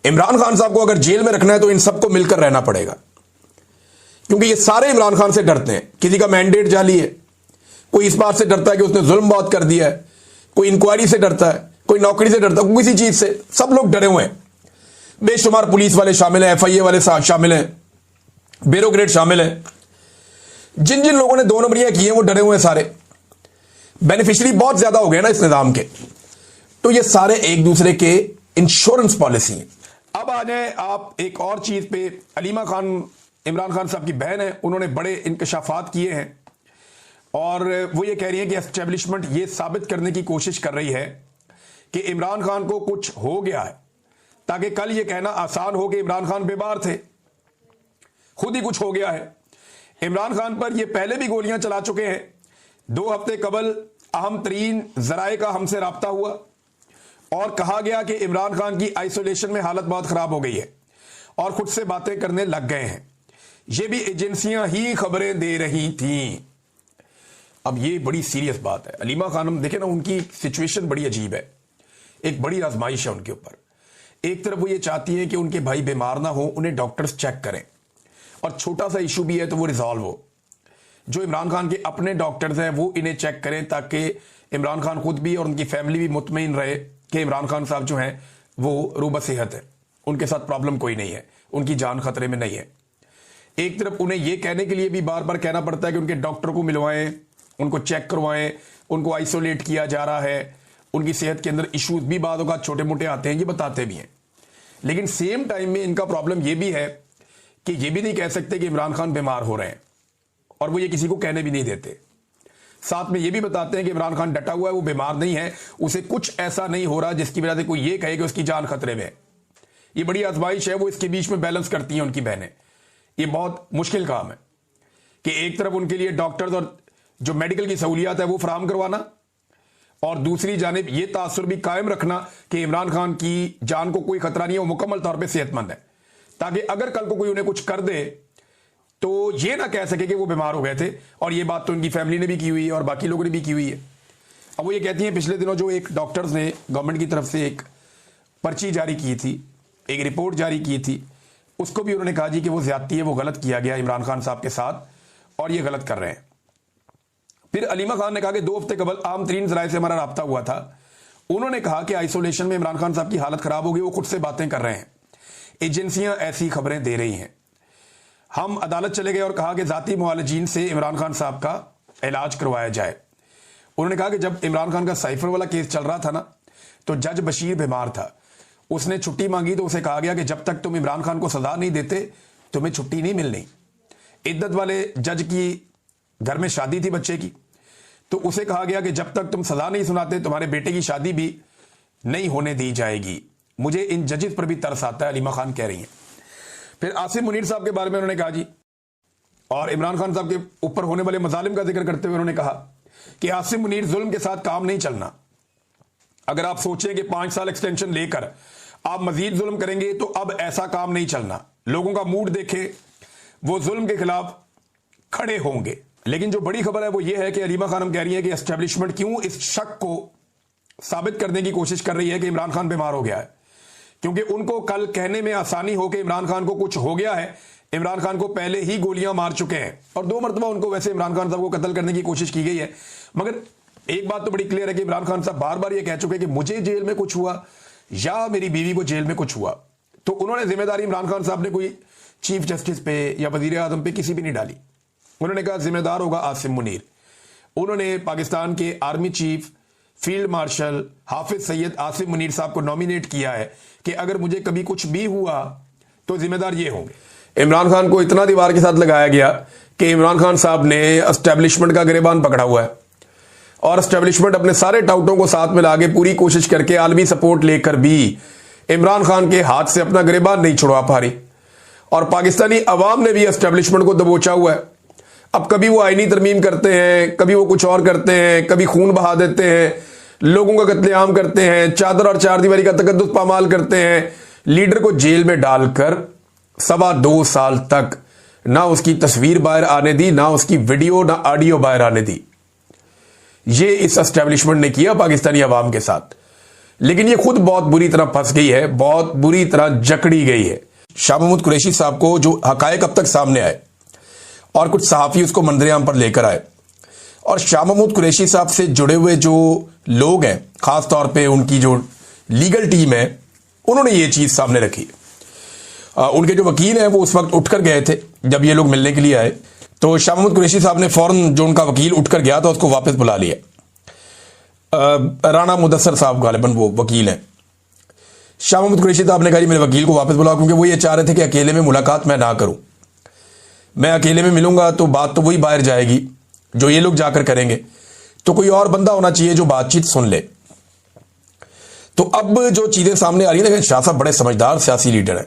इमरान खान साहब को अगर जेल में रखना है तो इन सबको मिलकर रहना पड़ेगा, क्योंकि ये सारे इमरान खान से डरते हैं। किसी का मैंडेट जाली है, कोई इस बात से डरता है कि उसने जुल्म बहुत कर दिया है, कोई इंक्वायरी से डरता है, कोई नौकरी से डरता है, किसी चीज से। सब लोग डरे हुए हैं। बेशुमार पुलिस वाले शामिल हैं, FIA वाले शामिल हैं, ब्यूरोक्रेट शामिल हैं। जिन जिन लोगों ने 2 नंबरियां की हैं वो डरे हुए हैं सारे। बेनिफिशियरी बहुत ज्यादा हो गए ना इस निजाम के, तो ये सारे एक दूसरे के इंश्योरेंस पॉलिसी हैं। अब आ जाए आप एक और चीज पे। अलीमा खान इमरान खान साहब की बहन है, उन्होंने बड़े इंकशाफात किए हैं और वो ये कह रही है कि एस्टेब्लिशमेंट ये साबित करने की कोशिश कर रही है कि इमरान खान को कुछ हो गया है, ताकि कल ये कहना आसान हो कि इमरान खान बेमार थे, खुद ही कुछ हो गया है। इमरान खान पर ये पहले भी गोलियां चला चुके हैं। 2 हफ्ते कबल अहम तरीन जराए का हमसे राब्ता हुआ और कहा गया कि इमरान खान की आइसोलेशन में हालत बहुत खराब हो गई है और खुद से बातें करने लग गए हैं। ये भी एजेंसियां ही खबरें दे रही थीं। अब ये बड़ी सीरियस बात है। अलीमा खानम देखे ना, उनकी सिचुएशन बड़ी अजीब है। एक बड़ी आजमाइश है उनके ऊपर। एक तरफ वो ये चाहती है कि उनके भाई बीमार ना हो, उन्हें डॉक्टर्स चेक करें, और छोटा सा इशू भी है तो वो रिजॉल्व हो। जो इमरान खान के अपने डॉक्टर्स हैं वो इन्हें चेक करें, ताकि इमरान खान खुद भी और उनकी फैमिली भी मुतमईन रहे कि इमरान खान साहब जो हैं वो रूबा सेहत है, उनके साथ प्रॉब्लम कोई नहीं है, उनकी जान खतरे में नहीं है। एक तरफ उन्हें यह कहने के लिए भी बार बार कहना पड़ता है कि उनके डॉक्टर को मिलवाएं, उनको चेक करवाएं, उनको आइसोलेट किया जा रहा है, उनकी सेहत के अंदर इश्यूज भी बाद होगा छोटे मोटे आते हैं, ये बताते भी हैं। लेकिन सेम टाइम में इनका प्रॉब्लम यह भी है कि ये भी नहीं कह सकते कि इमरान खान बीमार हो रहे हैं, और वो ये किसी को कहने भी नहीं देते। साथ में ये भी बताते हैं कि इमरान खान डटा हुआ है, वो बीमार नहीं है, उसे कुछ ऐसा नहीं हो रहा जिसकी वजह से कोई ये कहे कि उसकी जान खतरे में है। ये बड़ी आजमाइश है, वो इसके बीच में बैलेंस करती हैं उनकी बहनें। ये बहुत मुश्किल काम है कि एक तरफ उनके लिए डॉक्टर्स और जो मेडिकल की सहूलियात है वो फराहम करवाना, और दूसरी जानिब ये तासुर भी कायम रखना कि इमरान खान की जान को कोई खतरा नहीं है, वो मुकम्मल तौर पर सेहतमंद है, ताकि अगर कल को कोई उन्हें कुछ कर दे तो ये ना कह सके कि वो बीमार हो गए थे। और ये बात तो इनकी फैमिली ने भी की हुई है और बाकी लोगों ने भी की हुई है। अब वो ये कहती हैं पिछले दिनों जो एक डॉक्टर्स ने गवर्नमेंट की तरफ से एक पर्ची जारी की थी, एक रिपोर्ट जारी की थी, उसको भी उन्होंने कहा जी कि वो ज्यादती है, वो गलत किया गया इमरान खान साहब के साथ और ये गलत कर रहे हैं। फिर अलीमा खान ने कहा कि 2 हफ्ते कबल आम तरीन जराए से हमारा राब्ता हुआ था, उन्होंने कहा कि आइसोलेशन में इमरान खान साहब की हालत खराब हो गई, वो खुद से बातें कर रहे हैं, एजेंसियां ऐसी खबरें दे रही हैं। हम अदालत चले गए और कहा कि जाती मुआलजीन से इमरान खान साहब का इलाज करवाया जाए। उन्होंने कहा कि जब इमरान खान का साइफर वाला केस चल रहा था ना, तो जज बशीर बीमार था, उसने छुट्टी मांगी तो उसे कहा गया कि जब तक तुम इमरान खान को सजा नहीं देते तुम्हें छुट्टी नहीं मिलनी। इद्दत वाले जज की घर में शादी थी बच्चे की, तो उसे कहा गया कि जब तक तुम सजा नहीं सुनाते तुम्हारे बेटे की शादी भी नहीं होने दी जाएगी। मुझे इन जजेस पर भी तरस आता है, अलीमा खान कह रही हैं। फिर आसिम मुनीर साहब के बारे में उन्होंने कहा जी, और इमरान खान साहब के ऊपर होने वाले मजालिम का जिक्र करते हुए उन्होंने कहा कि आसिम मुनीर जुल्म के साथ काम नहीं चलना। अगर आप सोचें कि 5 साल एक्सटेंशन लेकर आप मजीद जुल्म करेंगे तो अब ऐसा काम नहीं चलना। लोगों का मूड देखें, वो जुल्म के खिलाफ खड़े होंगे। लेकिन जो बड़ी खबर है वो ये है कि अलीमा खानम कह रही है कि एस्टेब्लिशमेंट क्यों इस शक को साबित करने की कोशिश कर रही है कि इमरान खान बीमार हो गया है, क्योंकि उनको कल कहने में आसानी हो कि इमरान खान को कुछ हो गया है। इमरान खान को पहले ही गोलियां मार चुके हैं और 2 मरतबा उनको वैसे इमरान खान साहब को कत्ल करने की कोशिश की गई है। मगर एक बात तो बड़ी क्लियर है कि इमरान खान साहब बार बार ये कह चुके हैं कि मुझे जेल में कुछ हुआ या मेरी बीवी को जेल में कुछ हुआ, तो उन्होंने जिम्मेदारी इमरान खान साहब ने कोई चीफ जस्टिस पे या वजीर आजम पे किसी भी नहीं डाली। उन्होंने कहा जिम्मेदार होगा आसिम मुनीर। उन्होंने पाकिस्तान के आर्मी चीफ फील्ड मार्शल हाफिज सैयद आसिम मुनीर साहब को नॉमिनेट किया है कि अगर मुझे कभी कुछ भी हुआ तो जिम्मेदार ये होंगे। इमरान खान को इतना दीवार के साथ लगाया गया कि इमरान खान साहब ने एस्टेब्लिशमेंट का गिरेबान पकड़ा हुआ है, और एस्टेब्लिशमेंट अपने सारे टाउटों को साथ मिला के पूरी कोशिश करके आलमी सपोर्ट लेकर भी इमरान खान के हाथ से अपना गिरेबान नहीं छुड़वा पा रही, और पाकिस्तानी अवाम ने भी एस्टेब्लिशमेंट को दबोचा हुआ है। अब कभी वो आईनी तरमीम करते हैं, कभी वो कुछ और करते हैं, कभी खून बहा देते हैं, लोगों का कत्लेआम करते हैं, चादर और चारदीवारी का तकद्दुस पामाल करते हैं, लीडर को जेल में डालकर 2.25 साल तक ना उसकी तस्वीर बाहर आने दी, ना उसकी वीडियो ना ऑडियो बाहर आने दी। ये इस एस्टेब्लिशमेंट ने किया पाकिस्तानी अवाम के साथ। लेकिन ये खुद बहुत बुरी तरह फंस गई है, बहुत बुरी तरह जकड़ी गई है। शाह महमूद कुरैशी साहब को जो हकायक अब तक सामने आए और कुछ सहाफ़ी उसको मंजरेआम पर लेकर आए, और शाह महमूद कुरैशी साहब से जुड़े हुए जो लोग हैं, खास तौर पे उनकी जो लीगल टीम है, उन्होंने ये चीज़ सामने रखी। उनके जो वकील हैं वो उस वक्त उठकर गए थे जब ये लोग मिलने के लिए आए, तो शाह महमूद कुरैशी साहब ने फौरन जो उनका वकील उठकर गया था उसको वापस बुला लिया। राणा मुदस्सर साहब गालिबन वो वकील हैं। शाह महमूद कुरैशी साहब ने कहा मेरे वकील को वापस बुलाओ, क्योंकि वो ये चाह रहे थे कि अकेले में मुलाकात मैं ना करूं। मैं अकेले में मिलूंगा तो बात तो वही बाहर जाएगी जो ये लोग जाकर करेंगे, तो कोई और बंदा होना चाहिए जो बातचीत सुन ले। तो अब जो चीजें सामने आ रही है, शाह साहब बड़े समझदार सियासी लीडर हैं।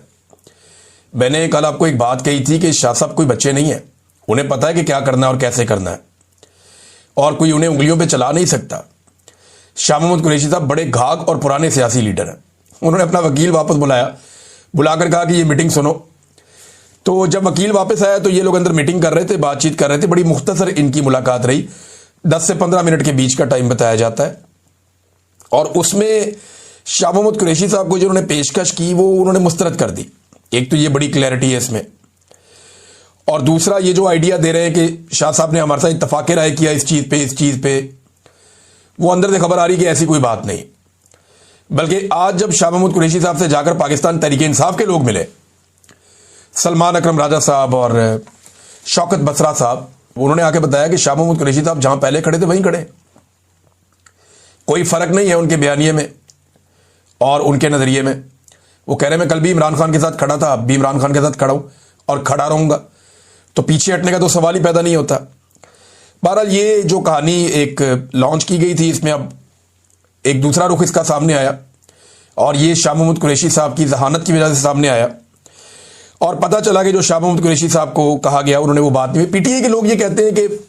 मैंने कल आपको एक बात कही थी कि शाह साहब कोई बच्चे नहीं है, उन्हें पता है कि क्या करना है और कैसे करना है, और कोई उन्हें उंगलियों पे चला नहीं सकता। शाह महमूद कुरैशी साहब बड़े घाघ और पुराने सियासी लीडर हैं। उन्होंने अपना वकील वापस बुलाया, बुलाकर कहा कि ये मीटिंग सुनो। तो जब वकील वापस आया तो ये लोग अंदर मीटिंग कर रहे थे, बातचीत कर रहे थे। बड़ी मुख्तसर इनकी मुलाकात रही, 10 से 15 मिनट के बीच का टाइम बताया जाता है, और उसमें शाह महमूद कुरैशी साहब को जिन्होंने पेशकश की वो उन्होंने मुस्तरद कर दी। एक तो ये बड़ी क्लैरिटी है इसमें, और दूसरा ये जो आइडिया दे रहे हैं कि शाह साहब ने हमारे साथ इत्तफाक राय किया इस चीज पे, वो अंदर से खबर आ रही कि ऐसी कोई बात नहीं। बल्कि आज जब शाह महमूद कुरैशी साहब से जाकर पाकिस्तान तहरीक इंसाफ के लोग मिले, सलमान अकरम राजा साहब और शौकत बसरा साहब, उन्होंने आके बताया कि शाह महमूद कुरैशी साहब जहां पहले खड़े थे वहीं खड़े, कोई फर्क नहीं है उनके बयानिए में और उनके नजरिए में। वो कह रहे मैं कल भी इमरान खान के साथ खड़ा था, अब भी इमरान खान के साथ खड़ा हूं और खड़ा रहूंगा, तो पीछे हटने का तो सवाल ही पैदा नहीं होता। बहरहाल ये जो कहानी एक लॉन्च की गई थी, इसमें अब एक दूसरा रुख इसका सामने आया, और ये शाह महमूद कुरैशी साहब की जहानत की वजह से सामने आया, और पता चला कि जो शाह महमूद कुरैशी साहब को कहा गया उन्होंने वो बात नहीं। पीटीआई के लोग ये कहते हैं कि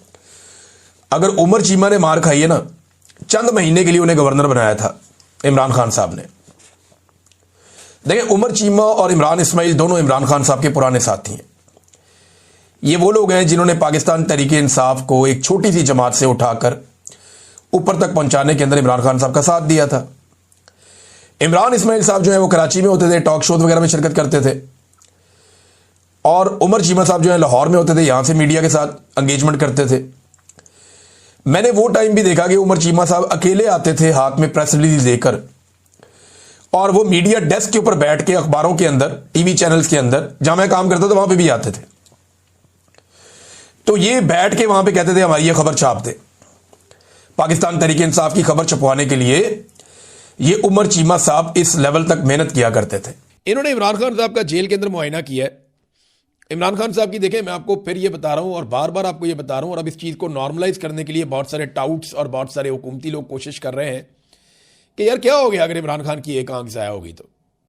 अगर उमर चीमा ने मार खाई है ना, चंद महीने के लिए उन्हें गवर्नर बनाया था इमरान खान साहब ने। देखिए, उमर चीमा और इमरान इस्माइल दोनों इमरान खान साहब के पुराने साथी हैं। ये वो लोग हैं जिन्होंने पाकिस्तान तहरीक इंसाफ को एक छोटी सी जमात से उठाकर ऊपर तक पहुंचाने के अंदर इमरान खान साहब का साथ दिया था। इमरान इस्माइल साहब जो है वो कराची में होते थे, टॉक शोज वगैरह में शिरकत करते थे, और उमर चीमा साहब जो है लाहौर में होते थे, यहां से मीडिया के साथ एंगेजमेंट करते थे। मैंने वो टाइम भी देखा कि उमर चीमा साहब अकेले आते थे हाथ में प्रेस रिलीज लेकर, और वो मीडिया डेस्क के ऊपर बैठ के अखबारों के अंदर, टीवी चैनल्स के अंदर, जहां मैं काम करता था वहां पे भी आते थे, तो ये बैठ के वहां पे कहते थे हमारी ये खबर छाप दे। पाकिस्तान तहरीक इंसाफ की खबर छपवाने के लिए ये उमर चीमा साहब इस लेवल तक मेहनत किया करते थे। इन्होंने इमरान खान साहब का जेल के अंदर मुआयना किया है। इमरान खान साहब की देखें, मैं आपको फिर ये बता रहा हूं और बार बार आपको ये बता रहा हूं, और अब इस चीज को नॉर्मलाइज करने के लिए बहुत सारे टाउट्स और बहुत सारे हुकूमती लोग कोशिश कर रहे हैं कि यार क्या हो गया अगर इमरान खान की एक आंख जाया होगी तो।